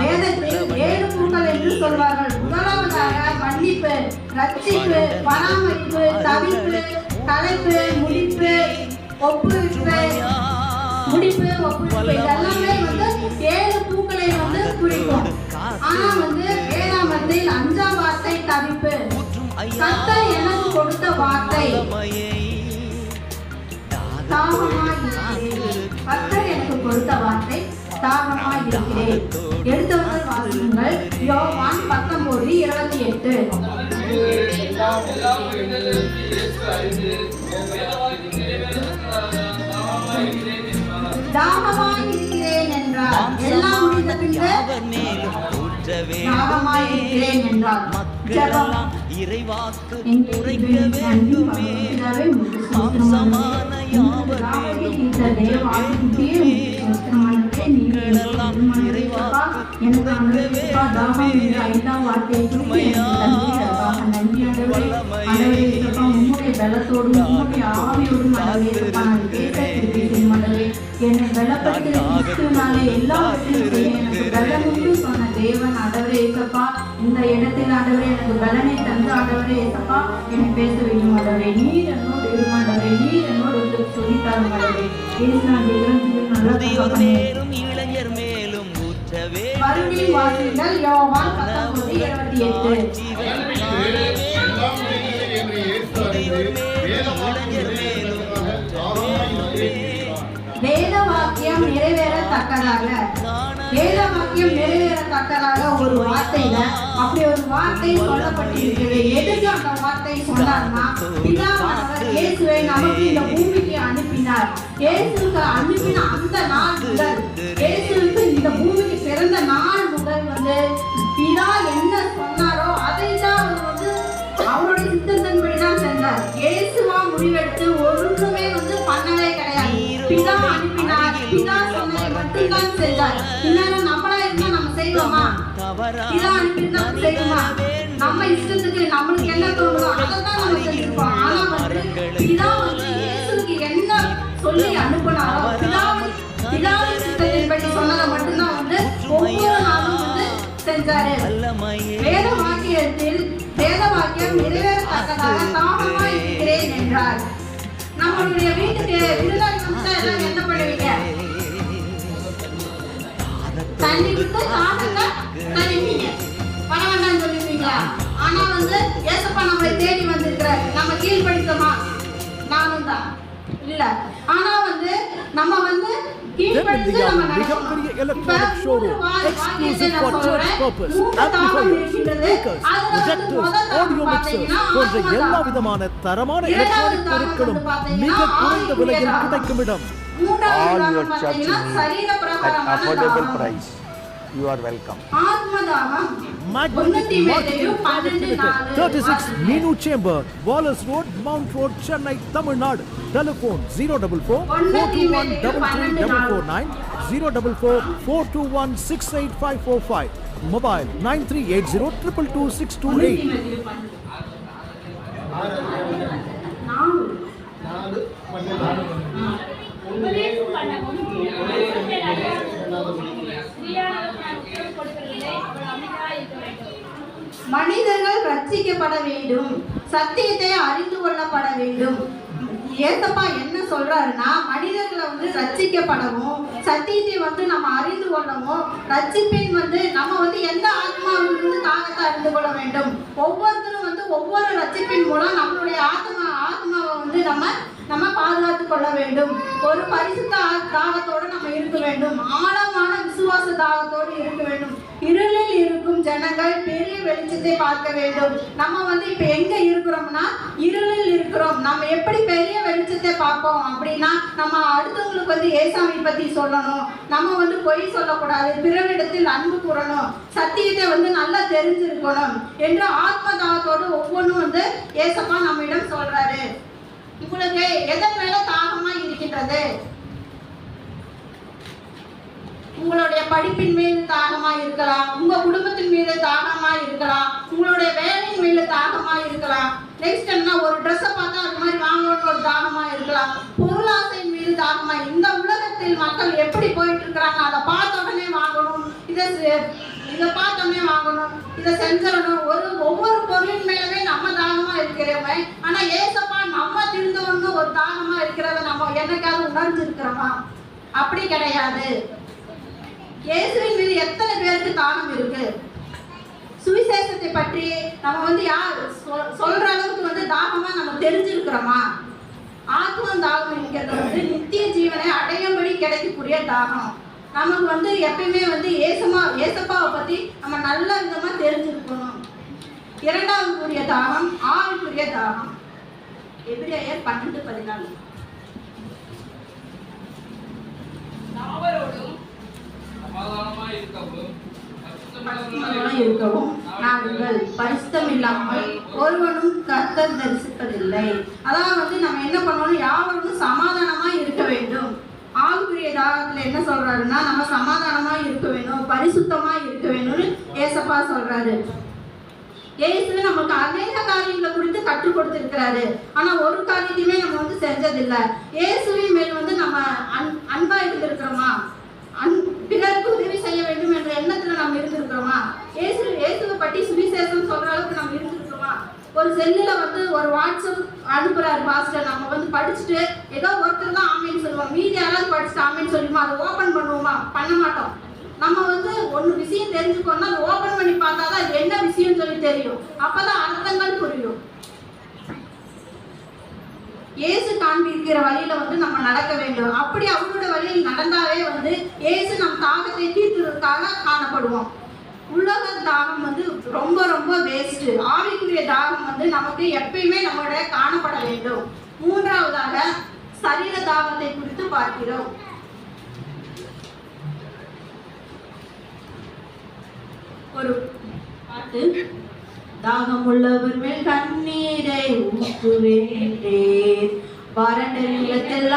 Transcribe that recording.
வேதத்தில் 7 பூக்கள் என்று சொல்வார்கள். முதலாவதாக மன்னிப்பு, ரட்சிப்பு, பராமரிப்பு, தவிப்பு, கலைப்பு, முடிப்பு, ஒப்புவிப்பு, இதெல்லாமே 7 பூக்களை குறிக்கும். ஆனா வேதாமத்தில் 5ஆம் வார்த்தை தவிப்பு. கர்த்தர் எனக்கு கொடுத்த வார்த்தை கர்த்தர் எனக்கு கொடுத்த வார்த்தை தாகமாய் இருக்கிறேன். எடுத்தவர்கள் வாசியுங்கள். யோவான் 19:28. தாகமாய் இருக்கிறேன் என்றார். எல்லாம் முடிந்த பின்பு தாகமாய் இருக்கிறேன் என்றார். ஜெபம். இறைவாக்கு உரைக்க வேண்டுமே மாம்சமான யாவரையும் இந்த தேவாதியே நீங்களெல்லாம் இறைவாக்கு உரைக்க வேண்டுமே ஐந்தாம் வார்த்தை உம்முடைய பலத்தோடு உம்முடைய ஆவியோடும் என்னை பலப்படுத்தினாலே எல்லாவற்றையும் செய்ய எனக்கு பலமுண்டு சொன்ன தேவன் ஆண்டவரே ஏசப்பா, இந்த இடத்தில் ஆண்டவரே எனக்கு பலனை தந்து ஆண்டவரே ஏசப்பா என்னை பேச வேண்டும் ஆண்டவரே. நீர் என்னோடு இருமாண்டவரே, நீர் என்னோடு சொல்லித்தாரும் ஆண்டவரே. இளைஞர் மேலும் மறுபடியும் வாசியுங்கள். யோவான் 19:28. வேத வாக்கியம் நிறைவேறத்தக்கதாக ஒரு வார்த்தையில அப்படி ஒரு வார்த்தை சொல்லப்பட்டிருக்கிறது. எதுக்கு அந்த வார்த்தை சொன்னார்னா, பிதாவானவர் இயேசுவை நமக்கு இந்த பூமிக்கு அனுப்பினார். இயேசுக்கு அனுப்பின அந்த நாள் முதல், இயேசுக்கு இந்த பூமிக்கு பிறந்த நாள் முதல் பிதா என்ன சொன்னாரோ அதை தான் அவருடைய சித்தத்தின்படிதான் சென்றார். இயேசுவா முடிவெடுத்து ஒன்றுமே பண்ணவே கிடையாது. பிதா அனுப்பினார், பிதா சொன்னதை மட்டும்தான் செஞ்சார். இன்னும் நம்மளா இருந்தா நம்ம செய்வோமா? பிதா அனுப்பினா செய்வோமா? நம்ம இஷ்டத்துக்கு நம்மளுக்கு என்ன தோணுதோ அதைதான் நம்ம செஞ்சிருப்போம். ஆனா பிதா இயேசுக்கு என்ன சொல்லி அனுப்பினாரோ பிதாவின் சித்தத்தின்படி சொன்னதை மட்டும்தான் ஒவ்வொரு நாளும் செஞ்சாரு. வேத வாக்கியம் நிறைவேறத்தக்கதாக தாகமாய் இருக்கிறேன் என்றார். நம்மளுடைய வீட்டுக்கு விருந்தாளி வந்தா எல்லாம் என்ன பண்ணுவீங்க? தண்ணி விட்டு தாகத்தை தருவீங்க, பரவாயில்லன்னு சொல்லிருவீங்களா? ஆனா ஏசப்பா நம்மளை தேடி வந்திருக்கிற நம்ம கீழ்படுத்தமா? நானும் தான் இல்ல. ஆனா நம்ம மிகப்பெரிய electronic showroom, exclusive for search purpose, amplifiers, speakers, projectors, audio mixtures போன்ற எல்லா விதமான தரமான எலக்ட்ரானிக் பொருட்களும் மிக குறைந்த விலையில் கிடைக்கும் இடம். All your church needs at affordable price. You are welcome. Magnetic Marketing Private Limited, 36 Meenu Chamber, Wallace Road, Mount Road, Chennai, Tamil Nadu. Telephone 044-421-33449, 044-421-68545. Mobile 9380-222-628. மனிதர்கள் ரட்சிக்கப்பட வேண்டும், சத்தியத்தை அறிந்து கொள்ளப்பட வேண்டும். ஏசப்பா என்ன சொல்றாருன்னா, மனிதர்களை ரட்சிக்கப்படவும் சத்தியத்தை நம்ம அறிந்து கொள்ளவும், ரட்சிப்பின் நம்ம எந்த ஆத்மாவிலிருந்து தாகத்தை அறிந்து கொள்ள வேண்டும். ஒவ்வொருத்தரும் ஒவ்வொரு ரட்சிப்பின் மூலம் நம்மளுடைய ஆத்மாவை நம்ம பாதுகாத்து கொள்ள வேண்டும். ஒரு பரிசுத்த தாகத்தோடு நம்ம இருக்க வேண்டும். ஆழமான விசுவாச தாகத்தோடு இருக்க வேண்டும். இருளில் இருக்கும் ஜனங்கள் பெரிய வெளிச்சத்தை பார்க்க வேண்டும். நம்ம இப்ப எங்க இருக்கிறோம்னா இருளில் இருக்கிறோம். நம்ம எப்படி பெரிய வெளிச்சத்தை பார்ப்போம் அப்படின்னா, நம்ம அடுத்தவங்களுக்கு ஏசாமி பத்தி சொல்லணும். நம்ம பொய் சொல்லக்கூடாது, பிறரிடத்தில் அன்பு கூறணும், சத்தியத்தை நல்லா தெரிஞ்சிருக்கணும் என்று ஆத்ம தாகத்தோடு ஒவ்வொன்றும் ஏசப்பா நம்மிடம் சொல்றாரு. உங்களுக்கு எதன் மேல தாகமா இருக்கின்றது? உங்களுடைய படிப்பின் மீது தாகமா இருக்கலாம், உங்க குடும்பத்தின் மீது தாகமா இருக்கலாம், உங்களுடைய வேலையின் மீது தாகமா இருக்கலாம். நெக்ஸ்ட் என்ன, ஒரு ட்ரெஸ்ஸை பார்த்தா அது மாதிரி வாங்கணும்னு ஒரு தாகமா இருக்கலாம். பொருளாசையின் மீது தாகமா. இந்த உலகத்தில் மக்கள் எப்படி போயிட்டு இருக்கிறாங்க, அதை பார்த்த உடனே வாங்கணும், இதை இதை பார்த்தோமே வாங்கணும், இதை செஞ்சிடணும், ஒவ்வொரு பொருளின் மேலவே நம்ம தாகமா இருக்கிறோமே. ஆனா ஏசப்பா நம்ம திருந்தவங்க ஒரு தாகமா இருக்கிறத நம்ம என்னைக்காவது உணர்ந்து இருக்கிறோமா? அப்படி கிடையாது. இயேசுவின் மீது எத்தனை பேருக்கு தாகம் இருக்கு? சுவிசேஷத்தை பற்றி நம்ம யார் சொல்ற அளவுக்கு தாகமா நம்ம தெரிஞ்சிருக்கிறோமா? ஆத்ம தாகம் என்கிறது நித்திய ஜீவனை அடையும்படி கிடைக்கக்கூடிய தாகம். நமக்கு எப்பயுமே ஏசப்பாவை பத்தி நம்ம நல்ல விதமா தெரிஞ்சிருக்கணும். இரண்டாவது கூடிய தாகம் ஆவிக்குரிய தாகம். எபிரேயர் 12:14. இருக்கவும் நாங்கள் பரிசுத்தம் இல்லாமல் ஒருவனும் கர்த்தர் தரிசிப்பதில்லை. அதாவது நம்ம என்ன பண்ணணும், யாவரும் சமாதானமா இருக்க வேண்டும். ஆவிக்குரிய தாகத்துல என்ன சொல்றாருன்னா, நம்ம சமாதானமா இருக்க வேணும், பரிசுத்தமா இருக்க வேணும்னு ஏசப்பா சொல்றாரு. இயேசு நமக்கு அநேக காரியங்களை குறித்து கற்றுக் கொடுத்திருக்கிறாரு. ஆனா ஒரு காரியத்தையுமே நம்ம செஞ்சதில்லை. இயேசுவின் மேல் நம்ம அன்பா இருந்திருக்கிறோமா? பிறருக்கு உதவி செய்ய வேண்டும் என்ற எண்ணத்துல நம்ம இருந்திருக்கிறோமா? இயேசுவை பற்றி சுவிசேஷம் சொல்ற அளவுக்கு நம்ம இருந்திருக்கிறோமா? ஒரு செல்லுல ஒரு வாட்ஸ்அப் அனுப்புறாரு பாஸ்டர், நம்ம படிச்சுட்டு ஏதோ ஒருத்தர் தான் ஆமேன்னு சொல்லுவோம், மீதி யாராவது படிச்சுட்டு ஆமேன்னு சொல்லுமா? அதை ஓபன் பண்ணுவோமா? பண்ண மாட்டோம். நம்ம ஒன்னு விஷயம் தெரிஞ்சுக்கணும்னா அதை ஓபன் பண்ணி பார்த்தாதான் அது என்ன விஷயம் சொல்லி தெரியும். அப்பதான் அர்த்தங்கள் புரியும். இயேசு காண்பிக்கிற வழியில நம்ம நடக்க வேண்டும். அப்படி அவரோட வழியில் நடந்தாவே இயேசு நம் தாகத்தை தீர்க்கிறதுக்காக காணப்படுவோம். உலக தாகம் ரொம்ப ரொம்ப வேஸ்ட். ஆவிக்குரிய தாகம் நமக்கு எப்பயுமே நம்மளோட காணப்பட வேண்டும். மூன்றாவதாக சரீர தாகத்தை குறித்து பார்க்கிறோம். ஒரு பாட்டு, தாகம் உள்ளவர் மேல் கண்ணீரை ஊற்றுவேன், வறண்ட நிலத்தில்